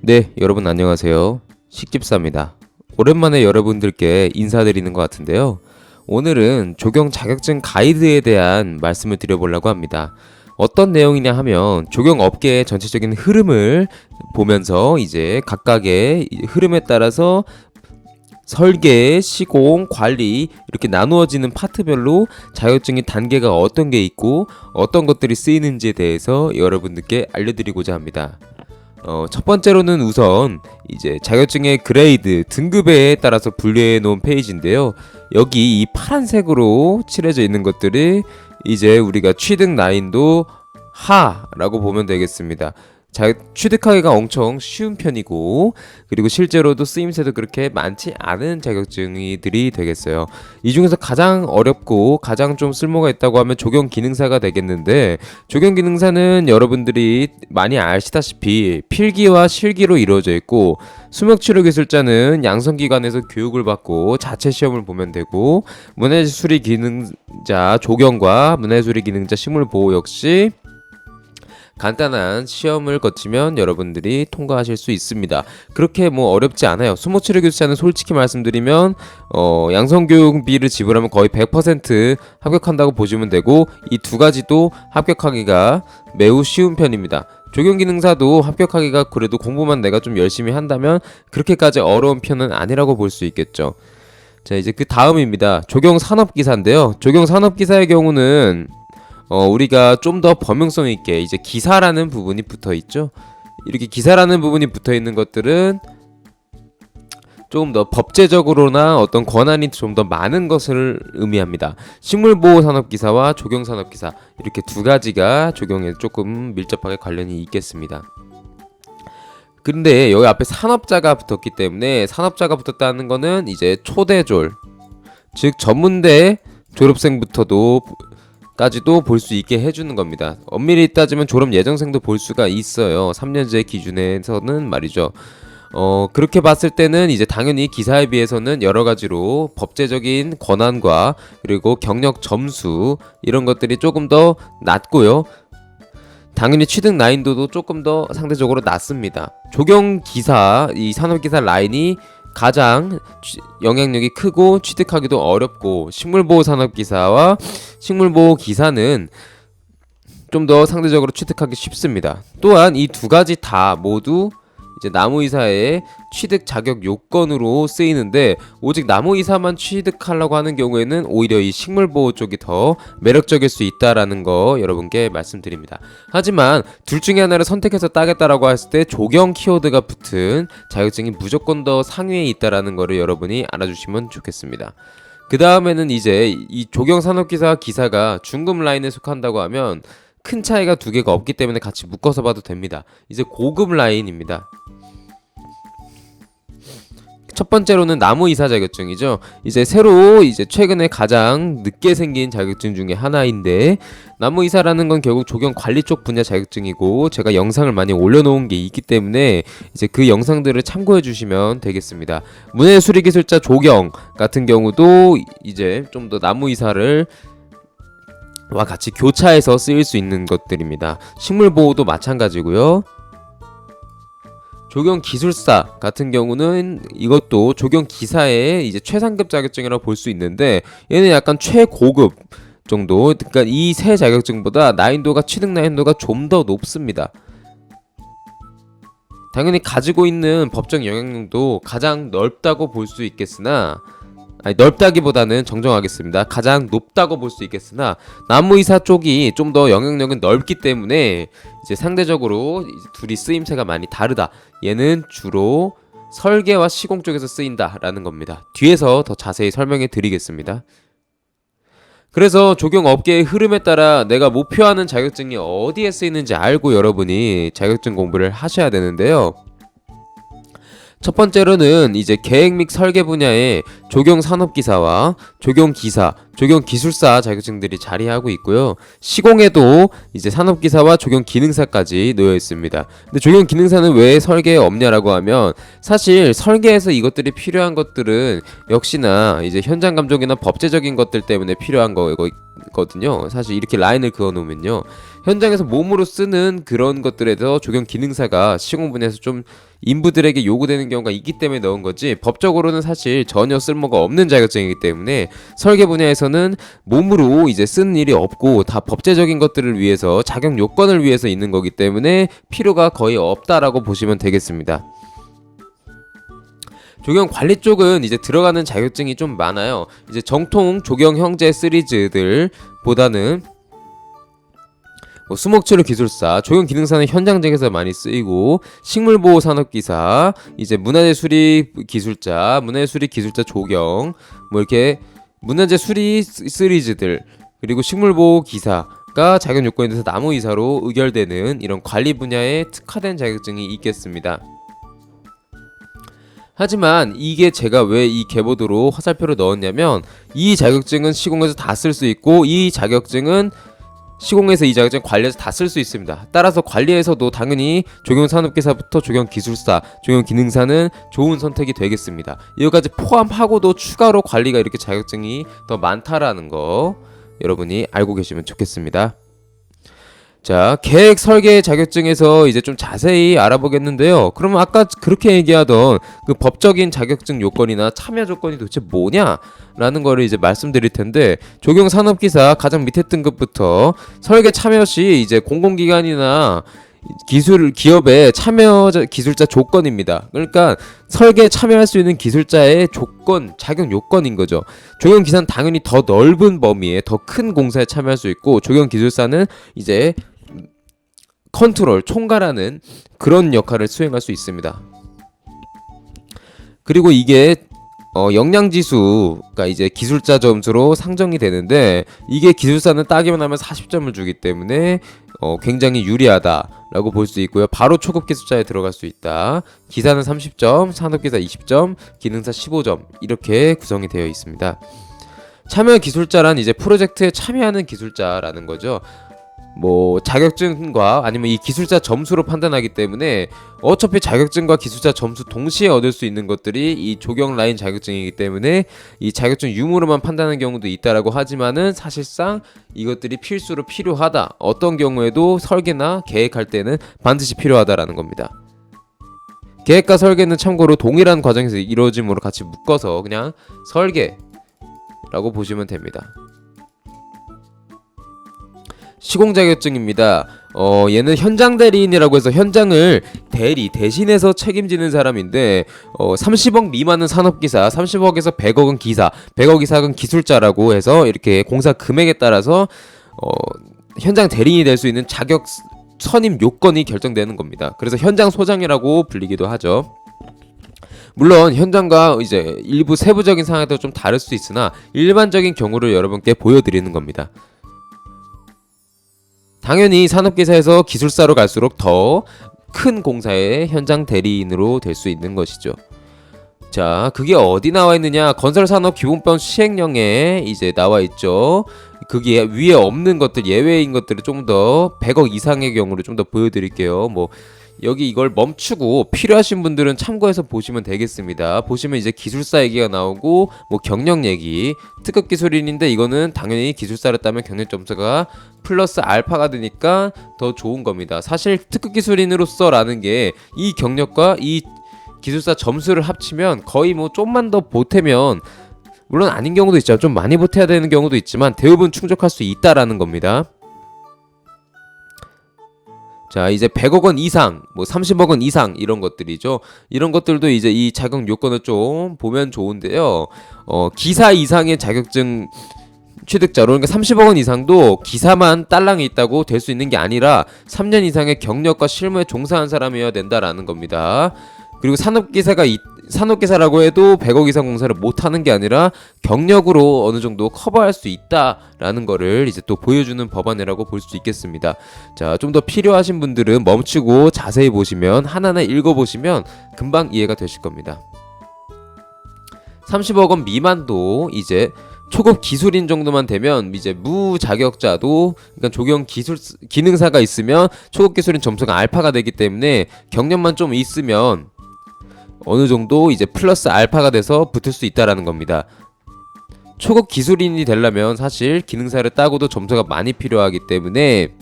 네, 여러분 안녕하세요. 식집사입니다. 오랜만에 여러분들께 인사드리는 것 같은데요. 오늘은 조경 자격증 가이드에 대한 말씀을 드려보려고 합니다. 어떤 내용이냐 하면 조경 업계의 전체적인 흐름을 보면서 이제 각각의 흐름에 따라서 설계, 시공, 관리 이렇게 나누어지는 파트별로 자격증의 단계가 어떤 게 있고 어떤 것들이 쓰이는지에 대해서 여러분들께 알려드리고자 합니다. 첫 번째로는 우선 이제 자격증의 그레이드, 등급에 따라서 분류해 놓은 페이지인데요. 여기 이 파란색으로 칠해져 있는 것들이 이제 우리가 취득 난이도 하라고 보면 되겠습니다. 취득하기가 엄청 쉬운 편이고, 그리고 실제로도 쓰임새도 그렇게 많지 않은 자격증이들이 되겠어요. 이 중에서 가장 어렵고 가장 좀 쓸모가 있다고 하면 조경 기능사가 되겠는데, 조경 기능사는 여러분들이 많이 아시다시피 필기와 실기로 이루어져 있고, 수목치료기술자는 양성기관에서 교육을 받고 자체 시험을 보면 되고, 문해수리 기능자 조경과 문해수리 기능자 식물보호 역시 간단한 시험을 거치면 여러분들이 통과하실 수 있습니다. 그렇게 뭐 어렵지 않아요. 수모치료기술자는 솔직히 말씀드리면 양성교육비를 지불하면 거의 100% 합격한다고 보시면 되고, 이 두 가지도 합격하기가 매우 쉬운 편입니다. 조경기능사도 합격하기가 그래도 공부만 내가 좀 열심히 한다면 그렇게까지 어려운 편은 아니라고 볼 수 있겠죠. 자, 이제 그 다음입니다. 조경산업기사인데요. 조경산업기사의 경우는 우리가 좀 더 범용성 있게 이제 기사라는 부분이 붙어 있죠. 이렇게 기사라는 부분이 붙어 있는 것들은 조금 더 법제적으로나 어떤 권한이 좀 더 많은 것을 의미합니다. 식물보호산업기사와 조경산업기사 이렇게 두 가지가 조경에 조금 밀접하게 관련이 있겠습니다. 근데 여기 앞에 산업자가 붙었기 때문에, 산업자가 붙었다는 거는 이제 초대졸, 즉 전문대 졸업생부터도 까지도 볼 수 있게 해주는 겁니다. 엄밀히 따지면 졸업 예정생도 볼 수가 있어요. 3년제 기준에서는 말이죠. 그렇게 봤을 때는 이제 당연히 기사에 비해서는 여러 가지로 법제적인 권한과 그리고 경력 점수 이런 것들이 조금 더 낮고요. 당연히 취득 난이도도 조금 더 상대적으로 낮습니다. 조경기사, 이 산업기사 라인이 가장 영향력이 크고 취득하기도 어렵고, 식물보호산업기사와 식물보호기사는 좀 더 상대적으로 취득하기 쉽습니다. 또한 이 두 가지 다 모두 이제 나무이사의 취득 자격 요건으로 쓰이는데, 오직 나무이사만 취득하려고 하는 경우에는 오히려 이 식물보호 쪽이 더 매력적일 수 있다라는 거 여러분께 말씀드립니다. 하지만 둘 중에 하나를 선택해서 따겠다라고 했을 때 조경 키워드가 붙은 자격증이 무조건 더 상위에 있다라는 거를 여러분이 알아주시면 좋겠습니다. 그 다음에는 이제 이 조경산업기사 기사가 중급 라인에 속한다고 하면 큰 차이가 두 개가 없기 때문에 같이 묶어서 봐도 됩니다. 이제 고급 라인입니다. 첫 번째로는 나무이사 자격증이죠. 이제 새로 이제 최근에 가장 늦게 생긴 자격증 중에 하나인데, 나무이사라는 건 결국 조경 관리 쪽 분야 자격증이고, 제가 영상을 많이 올려놓은 게 있기 때문에 이제 그 영상들을 참고해 주시면 되겠습니다. 문해수리기술자 조경 같은 경우도 이제 좀 더 나무이사를 와 같이 교차해서 쓰일 수 있는 것들입니다. 식물보호도 마찬가지고요. 조경기술사 같은 경우는 이것도 조경기사의 이제 최상급 자격증이라고 볼 수 있는데, 얘는 약간 최고급 정도, 그러니까 이 세 자격증보다 난이도가, 취득 난이도가 좀 더 높습니다. 당연히 가지고 있는 법적 영향력도 가장 넓다고 볼 수 있겠으나, 넓다기보다는 정정하겠습니다. 가장 높다고 볼 수 있겠으나, 나무이사 쪽이 좀 더 영향력은 넓기 때문에 이제 상대적으로 둘이 쓰임새가 많이 다르다. 얘는 주로 설계와 시공 쪽에서 쓰인다라는 겁니다. 뒤에서 더 자세히 설명해 드리겠습니다. 그래서 조경 업계의 흐름에 따라 내가 목표하는 자격증이 어디에 쓰이는지 알고 여러분이 자격증 공부를 하셔야 되는데요. 첫 번째로는 이제 계획 및 설계 분야의 조경산업기사와 조경기사, 조경기술사 자격증들이 자리하고 있고요. 시공에도 이제 산업기사와 조경기능사까지 놓여 있습니다. 근데 조경기능사는 왜 설계에 없냐라고 하면, 사실 설계에서 이것들이 필요한 것들은 역시나 이제 현장 감독이나 법제적인 것들 때문에 필요한 거거든요. 사실 이렇게 라인을 그어 놓으면요. 현장에서 몸으로 쓰는 그런 것들에서 적용 기능사가 시공 분야에서 좀 인부들에게 요구되는 경우가 있기 때문에 넣은 거지, 법적으로는 사실 전혀 쓸모가 없는 자격증이기 때문에 설계 분야에서는 몸으로 이제 쓰는 일이 없고 다 법제적인 것들을 위해서, 자격 요건을 위해서 있는 거기 때문에 필요가 거의 없다라고 보시면 되겠습니다. 조경 관리 쪽은 이제 들어가는 자격증이 좀 많아요. 이제 정통 조경 형제 시리즈들보다는 수목치료 기술사, 조경 기능사는 현장직에서 많이 쓰이고, 식물보호 산업기사, 이제 문화재 수리 기술자, 문화재 수리 기술자 조경, 뭐 이렇게 문화재 수리 시리즈들, 그리고 식물보호 기사가 자격 요건에 대해서 나무이사로 의결되는 이런 관리 분야에 특화된 자격증이 있겠습니다. 하지만 이게 제가 왜 이 계보도로 화살표를 넣었냐면, 이 자격증은 시공에서 다 쓸 수 있고, 이 자격증은 시공에서 이 자격증 관리해서 다 쓸 수 있습니다. 따라서 관리에서도 당연히 조경산업기사부터 조경기술사, 조경기능사는 좋은 선택이 되겠습니다. 이거까지 포함하고도 추가로 관리가 이렇게 자격증이 더 많다라는 거 여러분이 알고 계시면 좋겠습니다. 자, 계획 설계 자격증에서 이제 좀 자세히 알아보겠는데요. 그러면 아까 그렇게 얘기하던 그 법적인 자격증 요건이나 참여 조건이 도대체 뭐냐? 라는 거를 이제 말씀드릴 텐데, 조경 산업기사 가장 밑에 등급부터 설계 참여 시 이제 공공기관이나 기업의 참여 기술자 조건입니다. 그러니까 설계에 참여할 수 있는 기술자의 조건, 자격 요건인 거죠. 조경 기사는 당연히 더 넓은 범위에 더 큰 공사에 참여할 수 있고, 조경 기술사는 이제 컨트롤, 총괄하는 그런 역할을 수행할 수 있습니다. 그리고 이게 역량지수가 이제 기술자 점수로 상정이 되는데, 이게 기술사는 따기만 하면 40점을 주기 때문에 굉장히 유리하다라고 볼 수 있고요. 바로 초급 기술자에 들어갈 수 있다. 기사는 30점, 산업기사 20점, 기능사 15점 이렇게 구성이 되어 있습니다. 참여 기술자란 이제 프로젝트에 참여하는 기술자라는 거죠. 뭐 자격증과 아니면 이 기술자 점수로 판단하기 때문에 어차피 자격증과 기술자 점수 동시에 얻을 수 있는 것들이 이 조경 라인 자격증이기 때문에 이 자격증 유무로만 판단하는 경우도 있다라고 하지만은, 사실상 이것들이 필수로 필요하다. 어떤 경우에도 설계나 계획할 때는 반드시 필요하다라는 겁니다. 계획과 설계는 참고로 동일한 과정에서 이루어짐으로 같이 묶어서 그냥 설계라고 보시면 됩니다. 시공 자격증입니다. 얘는 현장 대리인이라고 해서 현장을 대신해서 책임지는 사람인데, 30억 미만은 산업기사, 30억에서 100억은 기사, 100억 이상은 기술자라고 해서 이렇게 공사 금액에 따라서 현장 대리인이 될 수 있는 자격 선임 요건이 결정되는 겁니다. 그래서 현장 소장이라고 불리기도 하죠. 물론 현장과 이제 일부 세부적인 상황에 따라 좀 다를 수 있으나 일반적인 경우를 여러분께 보여드리는 겁니다. 당연히 산업기사에서 기술사로 갈수록 더 큰 공사의 현장 대리인으로 될 수 있는 것이죠. 자, 그게 어디 나와 있느냐? 건설산업기본법 시행령에 이제 나와 있죠. 그게 위에 없는 것들, 예외인 것들을 좀 더 100억 이상의 경우를 좀 더 보여드릴게요. 뭐 여기 이걸 멈추고 필요하신 분들은 참고해서 보시면 되겠습니다. 보시면 이제 기술사 얘기가 나오고 뭐 경력 얘기, 특급 기술인인데 이거는 당연히 기술사를 따면 경력 점수가 플러스 알파가 되니까 더 좋은 겁니다. 사실 특급 기술인으로서라는 게 이 경력과 이 기술사 점수를 합치면 거의 뭐 좀만 더 보태면, 물론 아닌 경우도 있죠. 좀 많이 보태야 되는 경우도 있지만 대부분 충족할 수 있다라는 겁니다. 자, 이제 100억 원 이상, 뭐 30억 원 이상 이런 것들이죠. 이런 것들도 이제 이 자격 요건을 좀 보면 좋은데요. 기사 이상의 자격증 취득자로, 그러니까 30억 원 이상도 기사만 딸랑이 있다고 될 수 있는 게 아니라 3년 이상의 경력과 실무에 종사한 사람이어야 된다라는 겁니다. 그리고 산업기사라고 해도 100억 이상 공사를 못하는 게 아니라 경력으로 어느 정도 커버할 수 있다라는 거를 이제 또 보여주는 법안이라고 볼 수 있겠습니다. 자, 좀 더 필요하신 분들은 멈추고 자세히 보시면, 하나하나 읽어보시면 금방 이해가 되실 겁니다. 30억 원 미만도 이제 초급 기술인 정도만 되면 이제 무자격자도, 그러니까 조경 기능사가 있으면 초급 기술인 점수가 알파가 되기 때문에 경력만 좀 있으면 어느 정도 이제 플러스 알파가 돼서 붙을 수 있다라는 겁니다. 초급 기술인이 되려면 사실 기능사를 따고도 점수가 많이 필요하기 때문에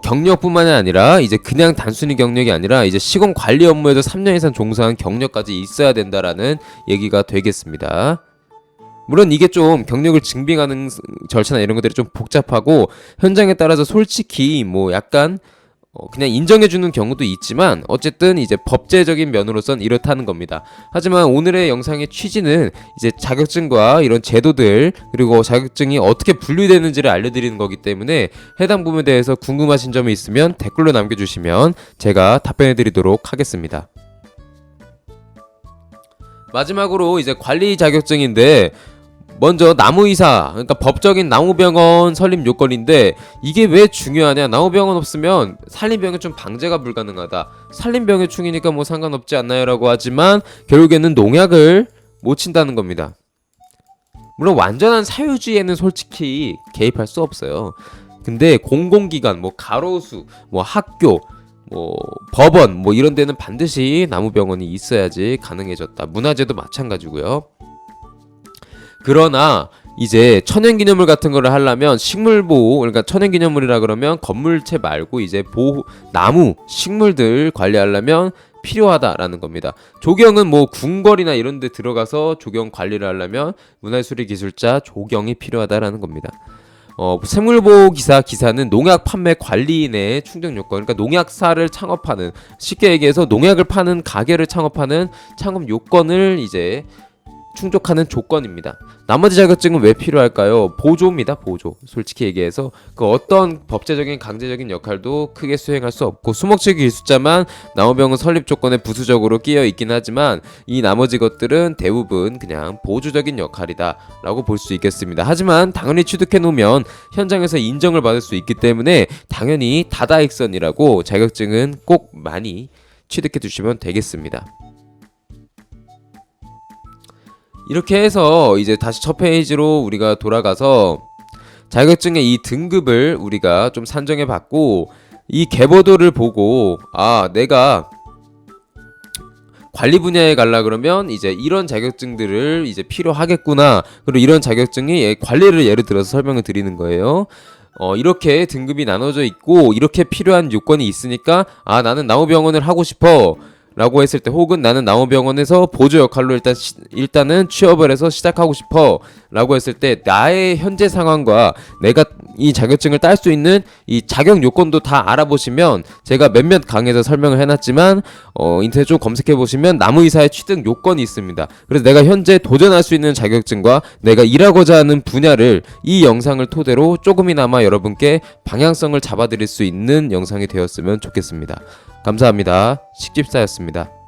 경력뿐만이 아니라 이제 그냥 단순히 경력이 아니라 이제 시공 관리 업무에도 3년 이상 종사한 경력까지 있어야 된다라는 얘기가 되겠습니다. 물론 이게 좀 경력을 증빙하는 절차나 이런 것들이 좀 복잡하고 현장에 따라서 솔직히 뭐 약간 그냥 인정해주는 경우도 있지만 어쨌든 이제 법제적인 면으로선 이렇다는 겁니다. 하지만 오늘의 영상의 취지는 이제 자격증과 이런 제도들 그리고 자격증이 어떻게 분류되는지를 알려드리는 거기 때문에 해당 부분에 대해서 궁금하신 점이 있으면 댓글로 남겨주시면 제가 답변해드리도록 하겠습니다. 마지막으로 이제 관리 자격증인데 먼저 나무의사, 그러니까 법적인 나무병원 설립 요건인데 이게 왜 중요하냐? 나무병원 없으면 산림병에 좀 방제가 불가능하다. 산림병의 충이니까 뭐 상관없지 않나요? 라고 하지만 결국에는 농약을 못 친다는 겁니다. 물론 완전한 사유지에는 솔직히 개입할 수 없어요. 근데 공공기관, 뭐 가로수, 뭐 학교, 뭐 법원, 뭐 이런 데는 반드시 나무병원이 있어야지 가능해졌다. 문화재도 마찬가지고요. 그러나 이제 천연기념물 같은 거를 하려면 식물보호, 그러니까 천연기념물이라 그러면 건물체 말고 이제 보호, 나무, 식물들 관리하려면 필요하다라는 겁니다. 조경은 뭐 궁궐이나 이런 데 들어가서 조경 관리를 하려면 문화수리기술자 조경이 필요하다라는 겁니다. 생물보호 기사는 농약 판매 관리인의 충족 요건, 그러니까 농약사를 창업하는, 쉽게 얘기해서 농약을 파는 가게를 창업하는 창업 요건을 이제 충족하는 조건입니다. 나머지 자격증은 왜 필요할까요? 보조입니다. 보조. 솔직히 얘기해서 그 어떤 법제적인 강제적인 역할도 크게 수행할 수 없고 수목치 기술자만 나무병원 설립 조건에 부수적으로 끼어 있긴 하지만 이 나머지 것들은 대부분 그냥 보조적인 역할이다 라고 볼 수 있겠습니다. 하지만 당연히 취득해 놓으면 현장에서 인정을 받을 수 있기 때문에 당연히 다다익선이라고 자격증은 꼭 많이 취득해 두시면 되겠습니다. 이렇게 해서 이제 다시 첫 페이지로 우리가 돌아가서 자격증의 이 등급을 우리가 좀 산정해 봤고 이 계보도를 보고 내가 관리 분야에 갈라 그러면 이제 이런 자격증들을 이제 필요하겠구나. 그리고 이런 자격증이 관리를 예를 들어서 설명을 드리는 거예요. 이렇게 등급이 나눠져 있고 이렇게 필요한 요건이 있으니까 나는 나무병원을 하고 싶어 라고 했을 때, 혹은 나는 나무병원에서 보조 역할로 일단은 취업을 해서 시작하고 싶어 라고 했을 때 나의 현재 상황과 내가 이 자격증을 딸 수 있는 이 자격 요건도 다 알아보시면 제가 몇몇 강의에서 설명을 해놨지만 인터넷 좀 검색해보시면 나무의사의 취득 요건이 있습니다. 그래서 내가 현재 도전할 수 있는 자격증과 내가 일하고자 하는 분야를 이 영상을 토대로 조금이나마 여러분께 방향성을 잡아드릴 수 있는 영상이 되었으면 좋겠습니다. 감사합니다. 식집사였습니다.